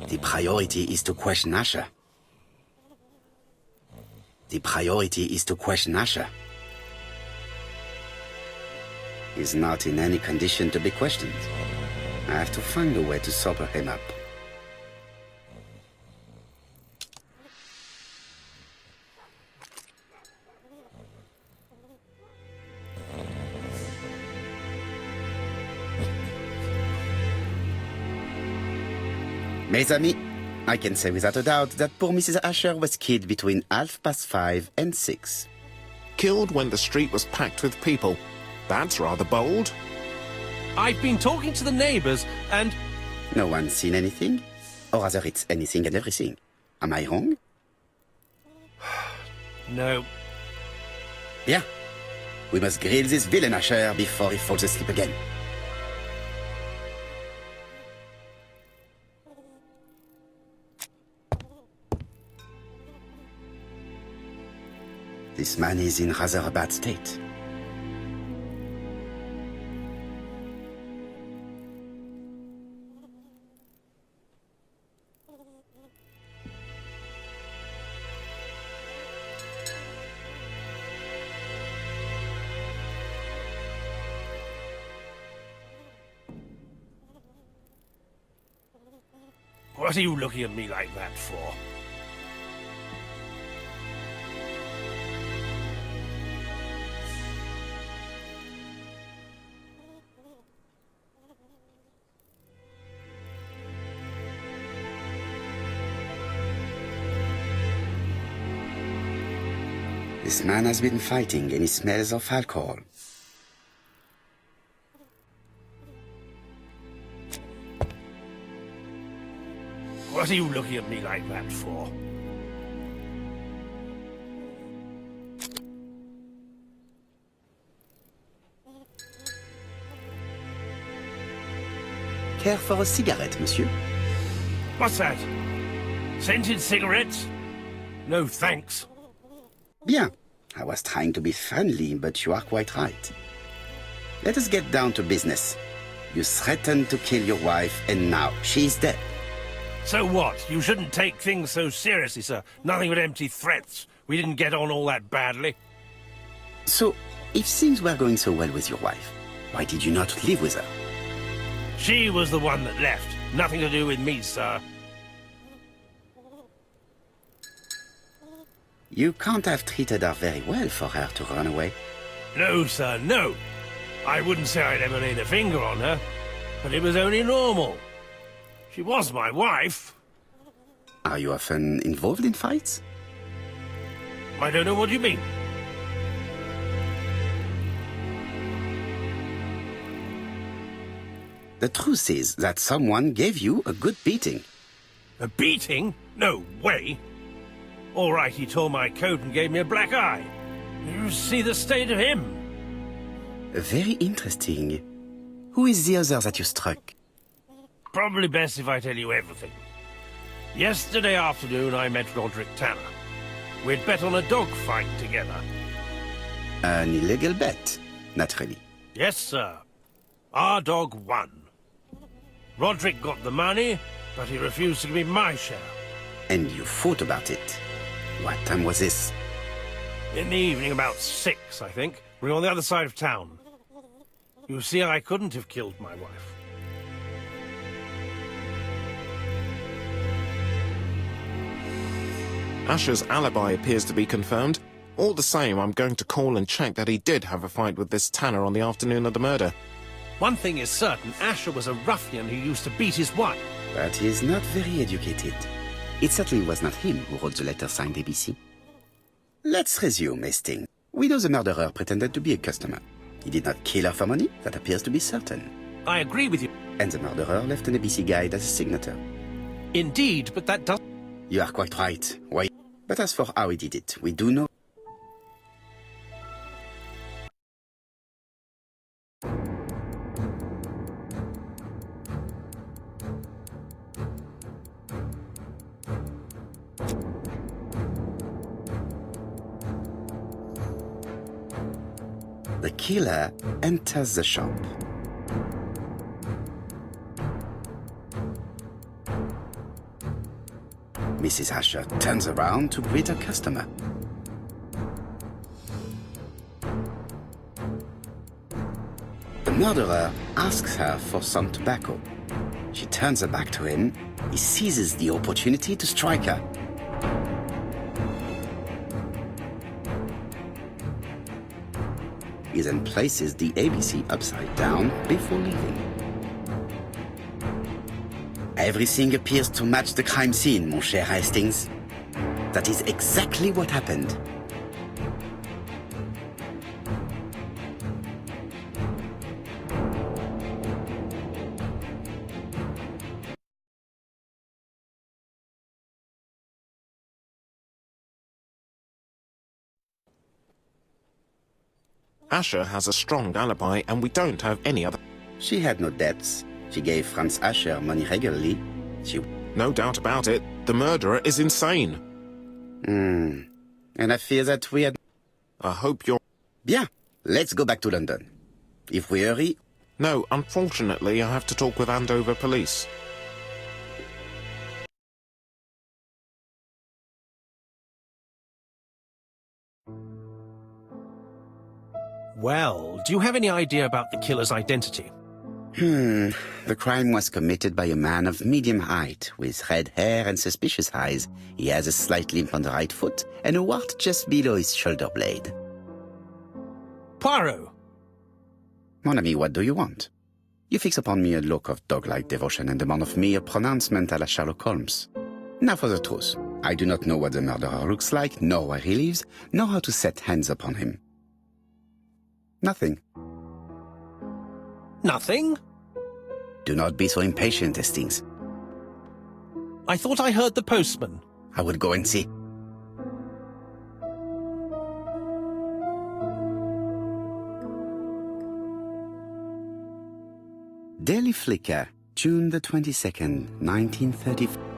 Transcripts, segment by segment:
The priority is to question Asher. The priority is to question Asher. He's not in any condition to be questioned. I have to find a way to sober him up. Mes amis, I can say without a doubt that poor Mrs. Asher was killed between 5:30 and 6. Killed when the street was packed with people. That's rather bold. I've been talking to the neighbours and... No one's seen anything? Or rather, it's anything and everything. Am I wrong? No. Bien. We must grill this villain Asher before he falls asleep again. This man is in rather a bad state. What are you looking at me like that for? This man has been fighting and he smells of alcohol. What are you looking at me like that for? Care for a cigarette, monsieur? What's that? Scented cigarettes? No, thanks. Bien. I was trying to be friendly, but you are quite right. Let us get down to business. You threatened to kill your wife, and now she is dead. So what? You shouldn't take things so seriously, sir. Nothing but empty threats. We didn't get on all that badly. So, if things were going so well with your wife, why did you not live with her? She was the one that left. Nothing to do with me, sir. You can't have treated her very well for her to run away. No, sir, no. I wouldn't say I'd ever laid a finger on her, but it was only normal. She was my wife. Are you often involved in fights? I don't know what you mean. The truth is that someone gave you a good beating. A beating? No way. All right, he tore my coat and gave me a black eye. You see the state of him? Very interesting. Who is the other that you struck? Probably best if I tell you everything. Yesterday afternoon, I met Roderick Tanner. We'd bet on a dog fight together. An illegal bet, naturally. Yes, sir. Our dog won. Roderick got the money, but he refused to give me my share. And you fought about it. What time was this? In the evening, about 6, I think. We were on the other side of town. You see, I couldn't have killed my wife. Asher's alibi appears to be confirmed. All the same, I'm going to call and check that he did have a fight with this Tanner on the afternoon of the murder. One thing is certain, Asher was a ruffian who used to beat his wife. But he is not very educated. It certainly was not him who wrote the letter signed ABC. Let's resume, Hastings. We know the murderer pretended to be a customer. He did not kill her for money, that appears to be certain. I agree with you. And the murderer left an ABC guide as a signature. Indeed, but that does... You are quite right. Why? But as for how he did it, we do know. The killer enters the shop. Mrs. Asher turns around to greet her customer. The murderer asks her for some tobacco. She turns her back to him. He seizes the opportunity to strike her. He then places the ABC upside down before leaving. Everything appears to match the crime scene, mon cher Hastings. That is exactly what happened. Asher has a strong alibi, and we don't have any other... She had no debts. She gave Franz Asher money regularly. No doubt about it. The murderer is insane. And I fear that we had... I hope you're... Bien, let's go back to London. If we hurry... No, unfortunately, I have to talk with Andover police. Well, do you have any idea about the killer's identity? The crime was committed by a man of medium height, with red hair and suspicious eyes. He has a slight limp on the right foot and a wart just below his shoulder blade. Poirot! Mon ami, what do you want? You fix upon me a look of dog-like devotion and demand of me a pronouncement à la Sherlock Holmes. Now for the truth. I do not know what the murderer looks like, nor where he lives, nor how to set hands upon him. Nothing. Nothing? Do not be so impatient, Hastings. I thought I heard the postman. I will go and see. Daily Flicker, June the 22nd, 1934.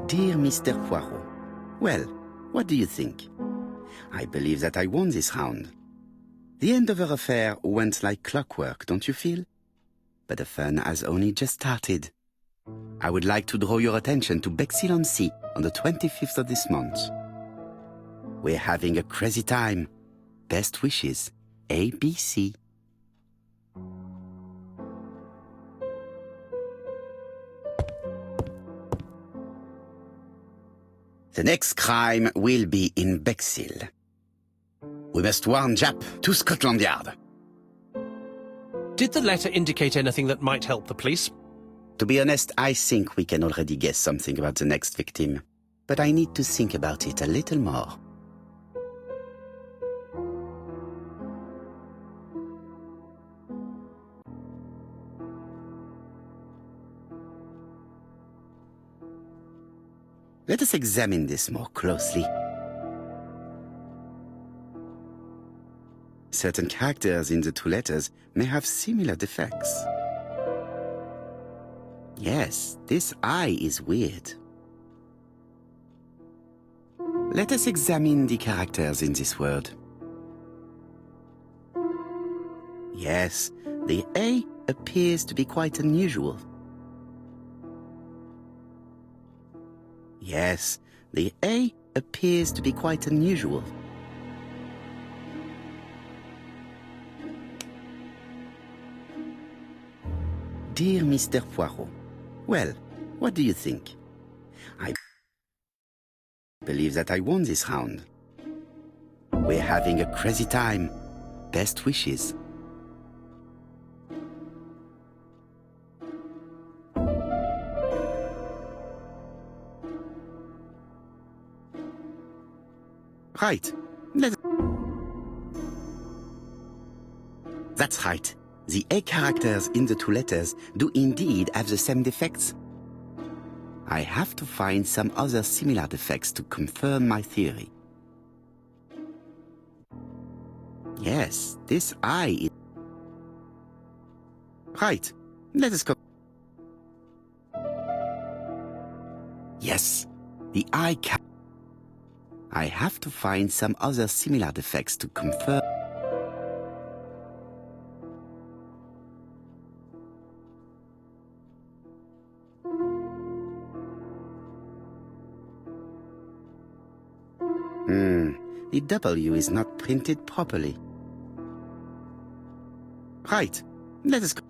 Dear Mr. Poirot, well, what do you think? I believe that I won this round. The Andover affair went like clockwork, don't you feel? But the fun has only just started. I would like to draw your attention to Bexhill-on-Sea on the 25th of this month. We're having a crazy time. Best wishes, ABC. The next crime will be in Bexhill. We must warn Jap to Scotland Yard. Did the letter indicate anything that might help the police? To be honest, I think we can already guess something about the next victim. But I need to think about it a little more. Let us examine this more closely. Certain characters in the two letters may have similar defects. Yes, this I is weird. Let us examine the characters in this word. Yes, the A appears to be quite unusual. Yes, the A appears to be quite unusual. Dear Mr. Poirot, well, what do you think? I believe that I won this round. We're having a crazy time. Best wishes. Right. That's right. The A characters in the two letters do indeed have the same defects. I have to find some other similar defects to confirm my theory. Yes, this I is... Right. Let us go. Yes, the eye cap. I have to find some other similar defects to confirm. The W is not printed properly. Right, let us go.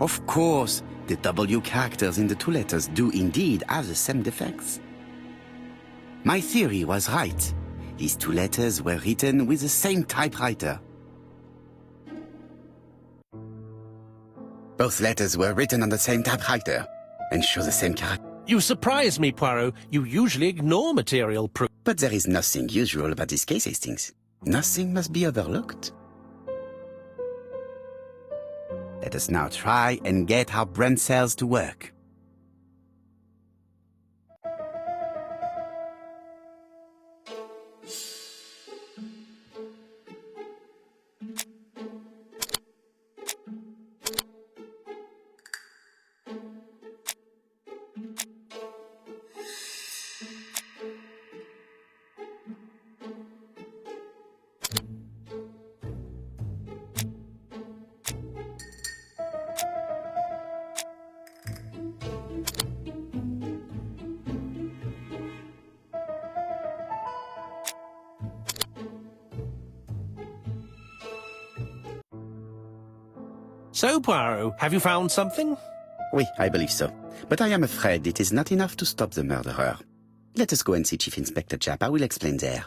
Of course, the W characters in the two letters do indeed have the same defects. My theory was right. These two letters were written with the same typewriter. Both letters were written on the same typewriter and show the same character. You surprise me, Poirot. You usually ignore material proof. But there is nothing usual about this case, Hastings. Nothing must be overlooked. Let us now try and get our brain cells to work. So, Poirot, have you found something? Oui, I believe so. But I am afraid it is not enough to stop the murderer. Let us go and see Chief Inspector Japp. I will explain there.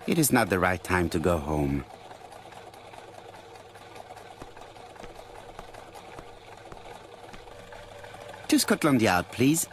It is not the right time to go home. To Scotland Yard, please.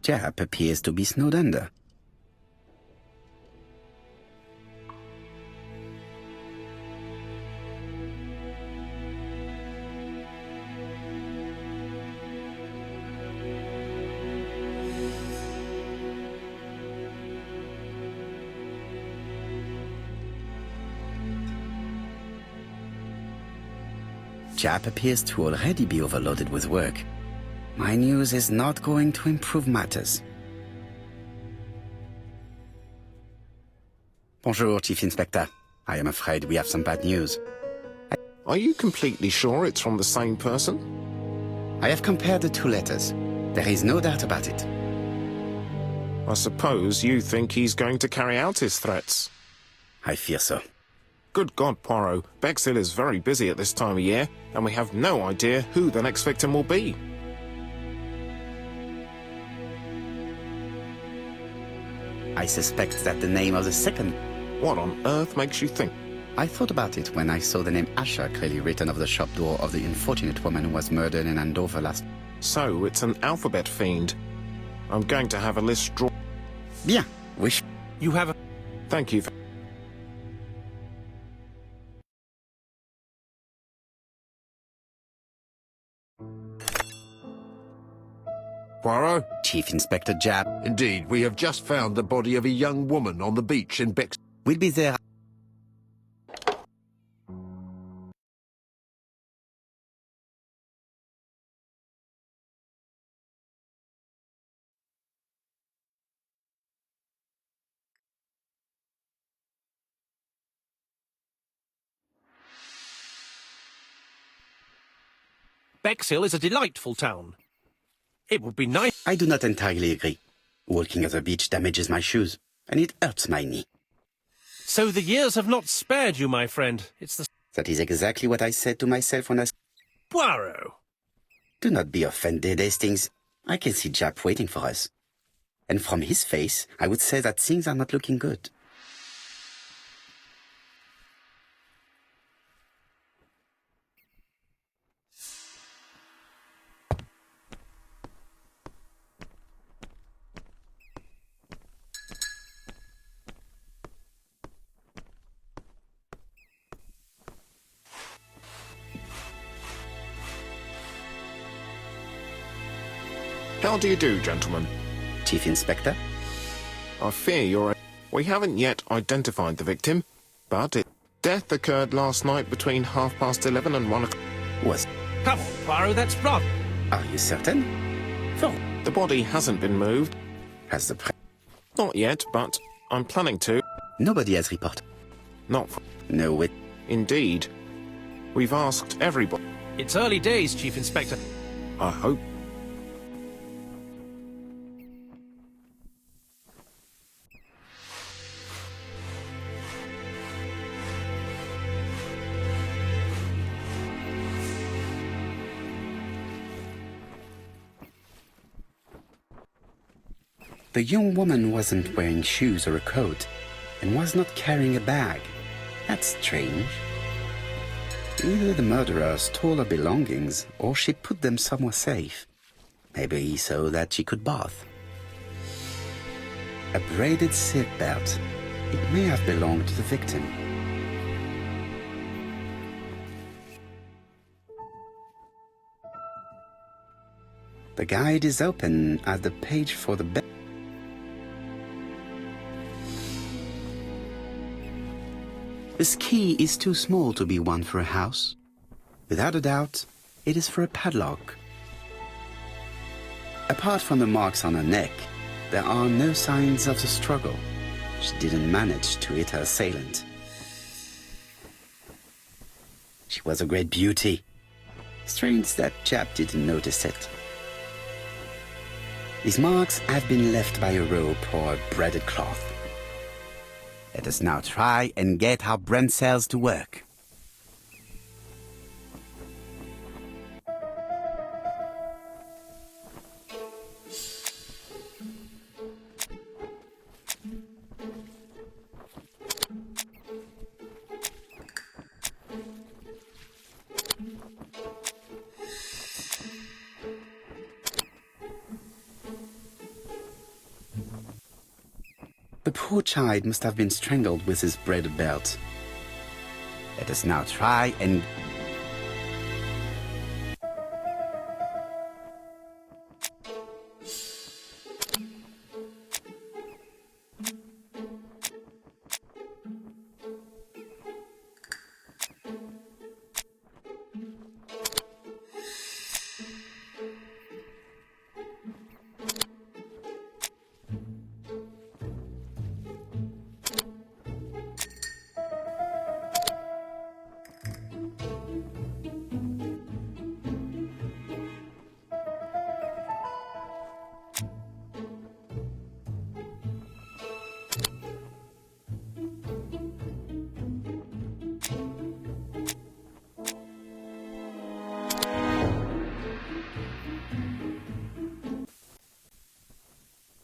Japp appears to be snowed under. Japp appears to already be overloaded with work. My news is not going to improve matters. Bonjour, Chief Inspector. I am afraid we have some bad news. Are you completely sure it's from the same person? I have compared the two letters. There is no doubt about it. I suppose you think he's going to carry out his threats. I fear so. Good God, Poirot. Bexhill is very busy at this time of year, and we have no idea who the next victim will be. I suspect that the name of the second... What on earth makes you think? I thought about it when I saw the name Asher clearly written over the shop door of the unfortunate woman who was murdered in Andover last... So, it's an alphabet fiend. I'm going to have a list drawn. Bien, wish... You have a... Thank you. Poirot? Chief Inspector Japp. Indeed, we have just found the body of a young woman on the beach in Bexhill. We'll be there. Bexhill is a delightful town. It would be nice. I do not entirely agree. Walking at the beach damages my shoes, and it hurts my knee. So the years have not spared you, my friend. It's the... That is exactly what I said to myself when I... Poirot! Do not be offended, Hastings. I can see Jap waiting for us. And from his face, I would say that things are not looking good. How do you do, gentlemen? Chief Inspector? I fear you're... We haven't yet identified the victim, but death occurred last night between 11:30 and 1 o'clock. Was... Come on, Poirot, that's wrong. Are you certain? For... The body hasn't been moved. Has the pre... Not yet, but I'm planning to. Nobody has reported. Not for... No wit... Indeed. We've asked everybody. It's early days, Chief Inspector. I hope. The young woman wasn't wearing shoes or a coat, and was not carrying a bag. That's strange. Either the murderer stole her belongings, or she put them somewhere safe. Maybe so that she could bath. A braided silk belt. It may have belonged to the victim. The guide is open at the page for the belt. This key is too small to be one for a house. Without a doubt, it is for a padlock. Apart from the marks on her neck, there are no signs of the struggle. She didn't manage to hit her assailant. She was a great beauty. Strange that chap didn't notice it. These marks have been left by a rope or a braided cloth. Let us now try and get our brain cells to work. The poor child must have been strangled with his braided belt. Let us now try and...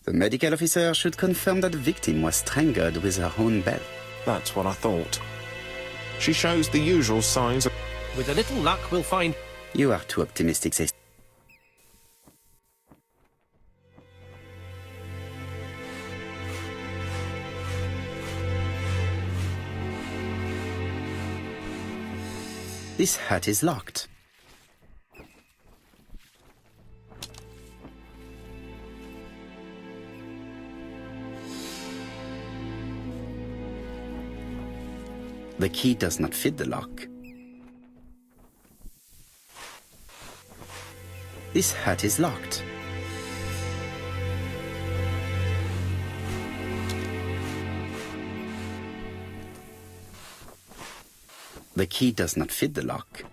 The medical officer should confirm that the victim was strangled with her own belt. That's what I thought. She shows the usual signs of... With a little luck, we'll find... You are too optimistic, Cecil. This hut is locked. The key does not fit the lock. This hut is locked. The key does not fit the lock.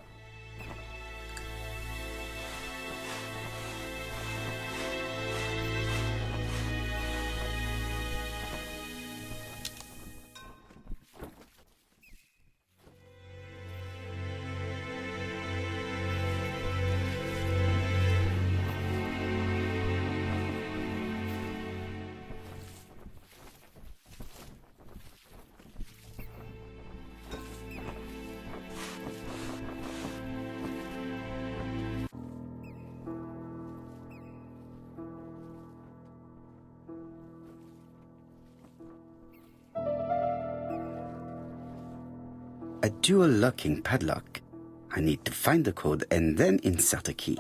a dual locking padlock. I need to find the code and then insert a key.